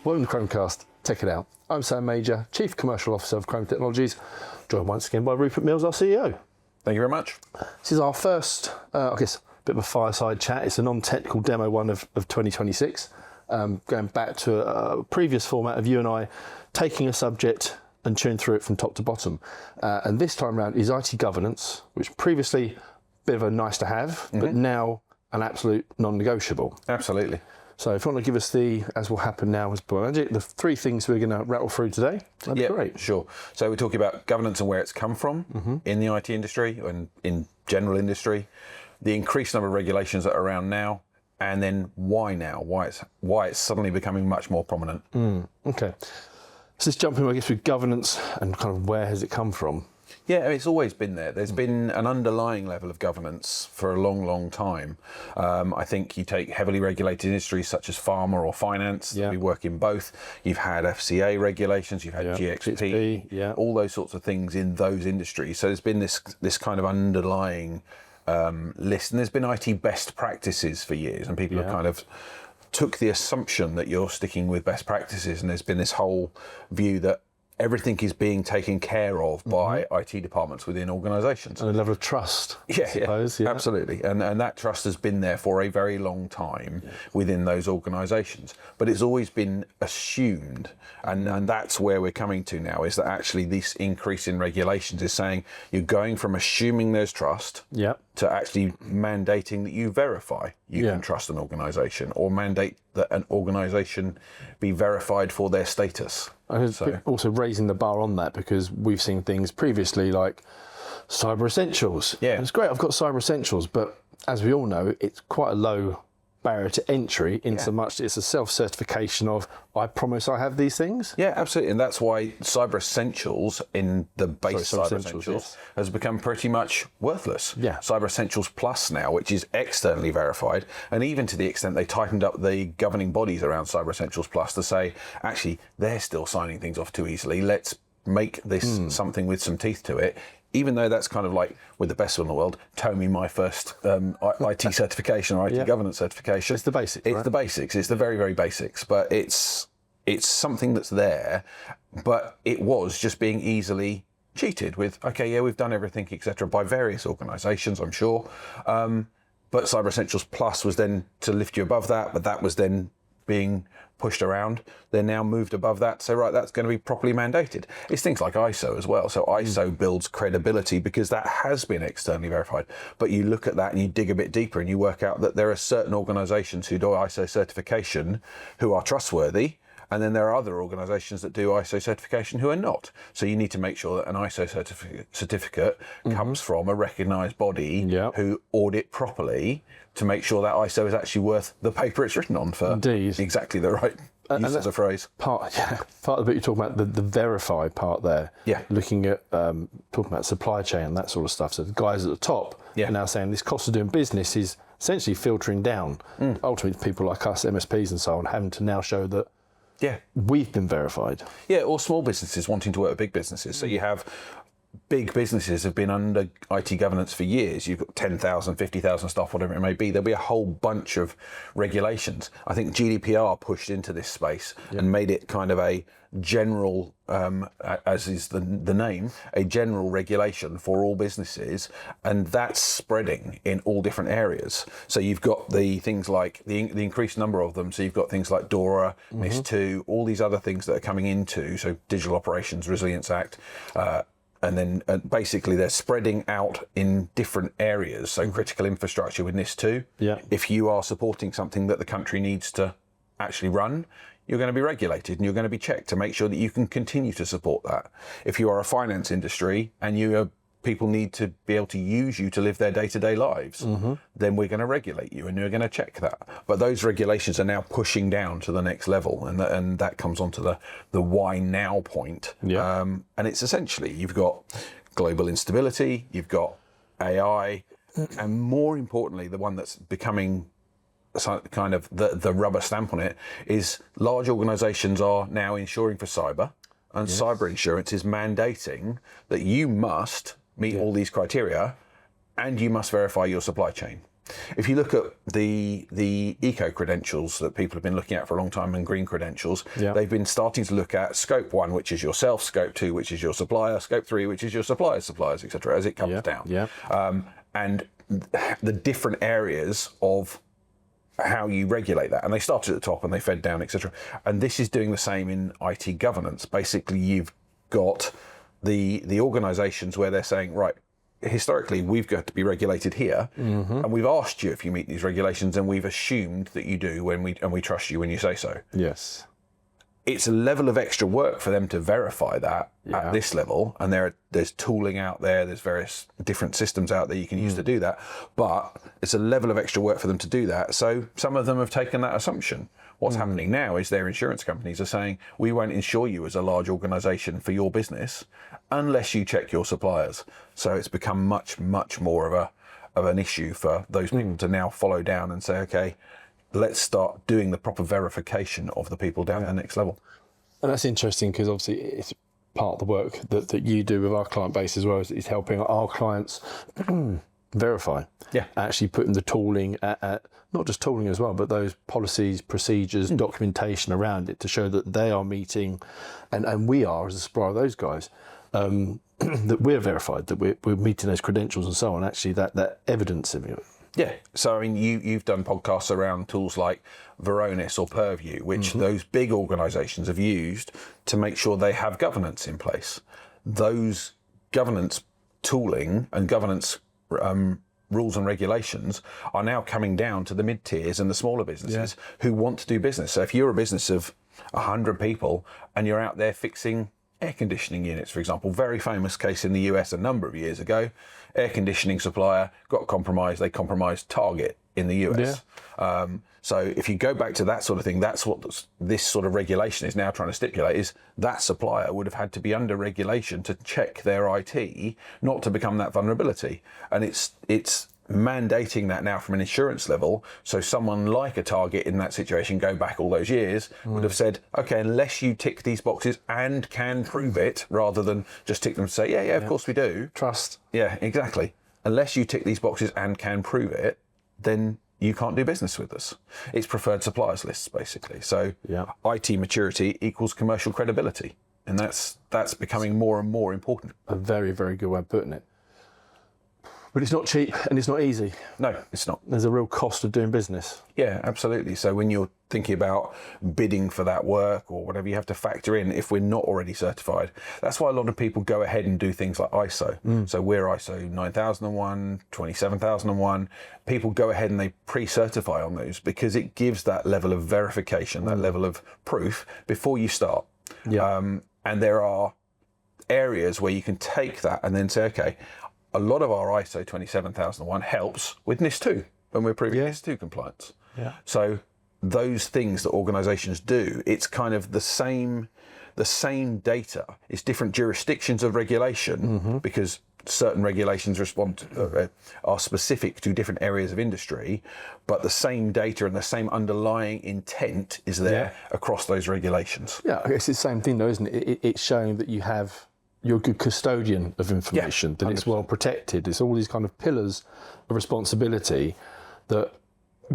Welcome to Krome Cast. Check it out. I'm Sam Major, Chief Commercial Officer of Krome Technologies, joined once again by Rupert Mills, our CEO. Thank you very much. This is our first, I guess, bit of a fireside chat. It's a non-technical demo one of 2026, going back to a previous format of you and I taking a subject and chewing through it from top to bottom. And this time around is IT governance, which previously a bit of a nice to have, but now an absolute non-negotiable. Absolutely. So if you want to give us as will happen now as per magic, the three things we're going to rattle through today, that'd be great. Sure. So we're talking about governance and where it's come from in the IT industry and in general industry, the increased number of regulations that are around now, and then why now, why it's suddenly becoming much more prominent. Okay. So let's jump in, I guess, with governance and kind of where has it come from? Yeah, I mean, it's always been there. There's been an underlying level of governance for a long, long time. I think you take heavily regulated industries such as pharma or finance, we work in both. You've had FCA regulations, you've had GXP, all those sorts of things in those industries. So there's been this kind of underlying list, and there's been IT best practices for years, and people have kind of took the assumption that you're sticking with best practices, and there's been this whole view that everything is being taken care of by IT departments within organisations. And a level of trust, I suppose. Yeah, absolutely. And that trust has been there for a very long time within those organisations. But it's always been assumed, and that's where we're coming to now, is that actually this increase in regulations is saying you're going from assuming there's trust to actually mandating that you verify you can trust an organisation, or mandate that an organisation be verified for their status. Also raising the bar on that, because we've seen things previously like Cyber Essentials. Yeah, and it's great, I've got Cyber Essentials, but as we all know, it's quite a low barrier to entry in so much it's a self-certification of, I promise I have these things. Yeah, absolutely. And that's why Cyber Essentials in the base Cyber Essentials has become pretty much worthless. Yeah. Cyber Essentials Plus now, which is externally verified, and even to the extent they tightened up the governing bodies around Cyber Essentials Plus to say, actually, they're still signing things off too easily. Let's make this something with some teeth to it. Even though that's kind of like, with the best in the world, tow me my first IT certification or IT governance certification. It's the basics, It's the basics. It's the very, very basics. But it's something that's there, but it was just being easily cheated with, we've done everything, etc., by various organisations, I'm sure. But Cyber Essentials Plus was then to lift you above that, but that was then being pushed around. They're now moved above that, so right, that's going to be properly mandated. It's things like ISO as well. So ISO builds credibility because that has been externally verified. But you look at that and you dig a bit deeper and you work out that there are certain organisations who do ISO certification who are trustworthy, and then there are other organisations that do ISO certification who are not. So you need to make sure that an ISO certificate comes from a recognised body who audit properly to make sure that ISO is actually worth the paper it's written on, for exactly the right use of the phrase. Part of the bit you're talking about, the verify part there. Yeah. Looking at, talking about supply chain and that sort of stuff. So the guys at the top are now saying this cost of doing business is essentially filtering down. Ultimately, people like us, MSPs and so on, having to now show that we've been verified. Yeah, or small businesses wanting to work with big businesses. So you have big businesses have been under IT governance for years. You've got 10,000, 50,000 staff, whatever it may be. There'll be a whole bunch of regulations. I think GDPR pushed into this space and made it kind of a general, as is the name, a general regulation for all businesses, and that's spreading in all different areas. So you've got the things like the increased number of them. So you've got things like DORA, NIS2, all these other things that are coming into, so Digital Operations Resilience Act, and then basically they're spreading out in different areas. So critical infrastructure with NIS2. Yeah. If you are supporting something that the country needs to actually run, you're going to be regulated and you're going to be checked to make sure that you can continue to support that. If you are a finance industry and people need to be able to use you to live their day-to-day lives, then we're going to regulate you and we're going to check that. But those regulations are now pushing down to the next level, and that comes onto the why now point. Yeah. And it's essentially, you've got global instability, you've got AI, and more importantly, the one that's becoming kind of the rubber stamp on it is large organisations are now insuring for cyber. and cyber insurance is mandating that you must meet all these criteria and you must verify your supply chain. If you look at the eco credentials that people have been looking at for a long time and green credentials, they've been starting to look at scope 1, which is yourself, scope 2, which is your supplier, scope 3, which is your suppliers, etc., as it comes down. And the different areas of how you regulate that. And they started at the top and they fed down, etc. And this is doing the same in IT governance. Basically, you've got the organizations where they're saying, right, historically, we've got to be regulated here, and we've asked you if you meet these regulations, and we've assumed that you do and we trust you when you say so. Yes. It's a level of extra work for them to verify that at this level, and there's tooling out there, there's various different systems out there you can use to do that, but it's a level of extra work for them to do that. So some of them have taken that assumption. What's happening now is their insurance companies are saying, we won't insure you as a large organisation for your business unless you check your suppliers. So it's become much, much more of an issue for those people to now follow down and say, okay, let's start doing the proper verification of the people down at the next level. And that's interesting because obviously it's part of the work that you do with our client base as well, is helping our clients verify. Actually putting the tooling at not just tooling as well, but those policies, procedures, documentation around it to show that they are meeting, and we are as a supplier of those guys, that we're verified, that we're meeting those credentials and so on. Actually, that evidence of it. Yeah. So, I mean, you've done podcasts around tools like Varonis or Purview, which those big organisations have used to make sure they have governance in place. Those governance tooling and governance rules and regulations are now coming down to the mid-tiers and the smaller businesses who want to do business. So if you're a business of 100 people and you're out there fixing air conditioning units, for example, very famous case in the US a number of years ago, air conditioning supplier got compromised, they compromised Target in the US. So if you go back to that sort of thing, that's what this sort of regulation is now trying to stipulate, is that supplier would have had to be under regulation to check their IT, not to become that vulnerability. And it's mandating that now from an insurance level. So someone like a Target in that situation, go back all those years, would have said, okay, unless you tick these boxes and can prove it, rather than just tick them and say, yeah, of course we do. Trust. Yeah, exactly. Unless you tick these boxes and can prove it, then you can't do business with us. It's preferred suppliers lists, basically. So IT maturity equals commercial credibility. And that's becoming more and more important. A very, very good way of putting it. But it's not cheap and it's not easy. No, it's not. There's a real cost of doing business. Yeah, absolutely. So when you're thinking about bidding for that work or whatever, you have to factor in if we're not already certified. That's why a lot of people go ahead and do things like ISO. So we're ISO 9001, 27001. People go ahead and they pre-certify on those because it gives that level of verification, that level of proof before you start. And there are areas where you can take that and then say, okay, a lot of our ISO 27001 helps with NIS2 when we're proving NIS2 compliance. So those things that organisations do, it's kind of the same data. It's different jurisdictions of regulation because certain regulations are specific to different areas of industry, but the same data and the same underlying intent is there across those regulations. Yeah, I guess it's the same thing though, isn't it? It's showing that you're a good custodian of information, that 100%. It's well protected. It's all these kind of pillars of responsibility that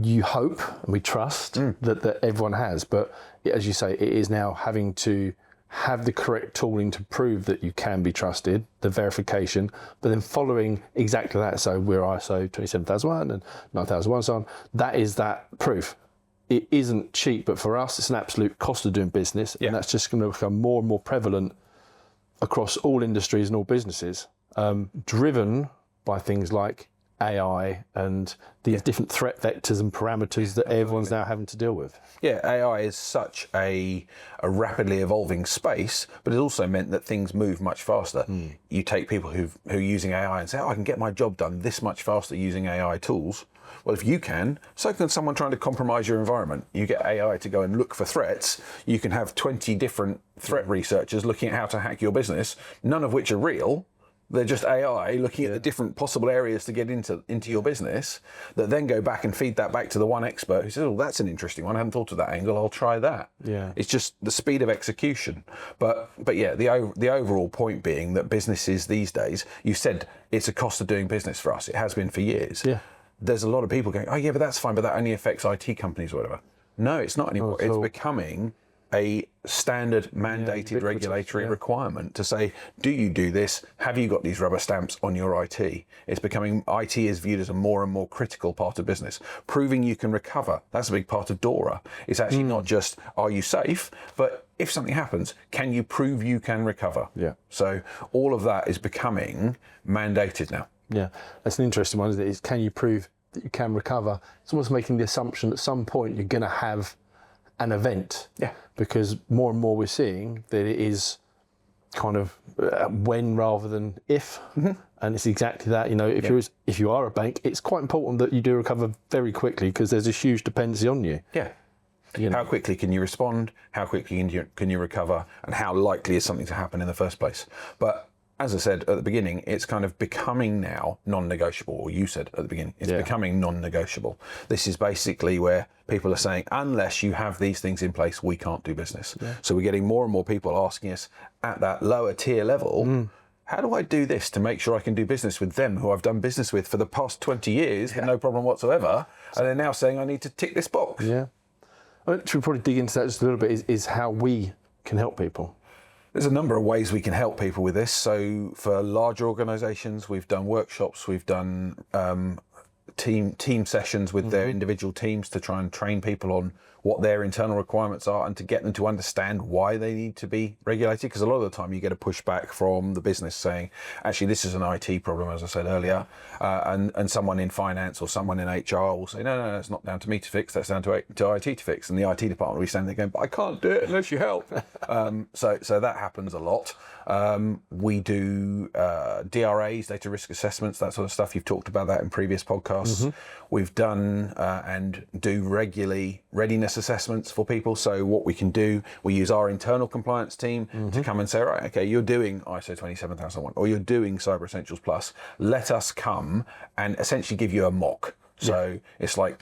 you hope and we trust that everyone has. But as you say, it is now having to have the correct tooling to prove that you can be trusted, the verification, but then following exactly that. So we're ISO 27001 and 9001 and so on. That is that proof. It isn't cheap, but for us, it's an absolute cost of doing business. And that's just going to become more and more prevalent across all industries and all businesses, driven by things like AI and these different threat vectors and parameters that everyone's now having to deal with. Yeah, AI is such a rapidly evolving space, but it also meant that things move much faster. You take people who are using AI and say, I can get my job done this much faster using AI tools. Well, if you can, so can someone trying to compromise your environment. You get AI to go and look for threats. You can have 20 different threat researchers looking at how to hack your business, none of which are real, They're just AI looking at the different possible areas to get into your business that then go back and feed that back to the one expert who says, oh, that's an interesting one. I hadn't thought of that angle. I'll try that. Yeah. It's just the speed of execution. But yeah, the overall point being that businesses these days, you said it's a cost of doing business for us. It has been for years. Yeah. There's a lot of people going, oh yeah, but that's fine, but that only affects IT companies or whatever. No, it's not anymore. It's becoming a standard mandated regulatory requirement to say, do you do this? Have you got these rubber stamps on your IT? It's becoming, IT is viewed as a more and more critical part of business. Proving you can recover, that's a big part of DORA. It's actually not just, are you safe? But if something happens, can you prove you can recover? Yeah. So all of that is becoming mandated now. Yeah, that's an interesting one, isn't it? Is can you prove that you can recover? It's almost making the assumption at some point you're going to have an event. Yeah. Because more and more we're seeing that it is kind of when rather than if, and it's exactly that. You know, if you are a bank, it's quite important that you do recover very quickly because there's a huge dependency on you. Yeah. You know. How quickly can you respond? How quickly can you recover? And how likely is something to happen in the first place? But as I said at the beginning, it's kind of becoming now non-negotiable, or you said at the beginning, it's becoming non-negotiable. This is basically where people are saying, unless you have these things in place, we can't do business. Yeah. So we're getting more and more people asking us at that lower tier level, how do I do this to make sure I can do business with them who I've done business with for the past 20 years, no problem whatsoever, and they're now saying I need to tick this box. Yeah. Should we probably dig into that just a little bit, is how we can help people? There's a number of ways we can help people with this. So for larger organisations, we've done workshops, we've done team sessions with their individual teams to try and train people on what their internal requirements are and to get them to understand why they need to be regulated. Because a lot of the time you get a pushback from the business saying, actually, this is an IT problem, as I said earlier, and someone in finance or someone in HR will say, no, it's not down to me to fix, that's down to IT to fix. And the IT department will be standing there going, but I can't do it unless you help. So that happens a lot. We do DRAs, data risk assessments, that sort of stuff. You've talked about that in previous podcasts. We've done and do regularly readiness assessments for people. So what we can do, we use our internal compliance team to come and say, right, okay, you're doing ISO 27001 or you're doing Cyber Essentials Plus. Let us come and essentially give you a mock. So it's like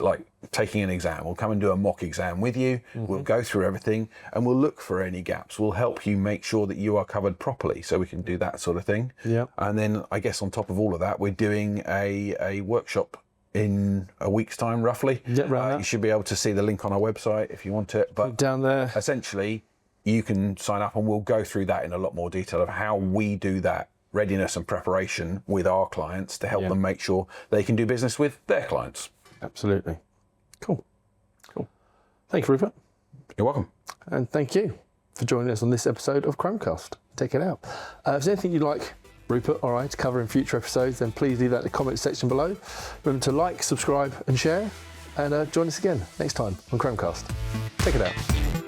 taking an exam. We'll come and do a mock exam with you. We'll go through everything and we'll look for any gaps. We'll help you make sure that you are covered properly. So we can do that sort of thing. Yeah. And then I guess on top of all of that, we're doing a workshop in a week's time, roughly. You should be able to see the link on our website if you want it. But down there, essentially, you can sign up and we'll go through that in a lot more detail of how we do that readiness and preparation with our clients to help them make sure they can do business with their clients. Absolutely. Cool. Thank you, Rupert. You're welcome. And thank you for joining us on this episode of Krome Cast. Check it out. If there's anything you'd like Rupert or I to cover in future episodes, then please leave that in the comment section below. Remember to like, subscribe and share, and join us again next time on Krome Cast. Check it out.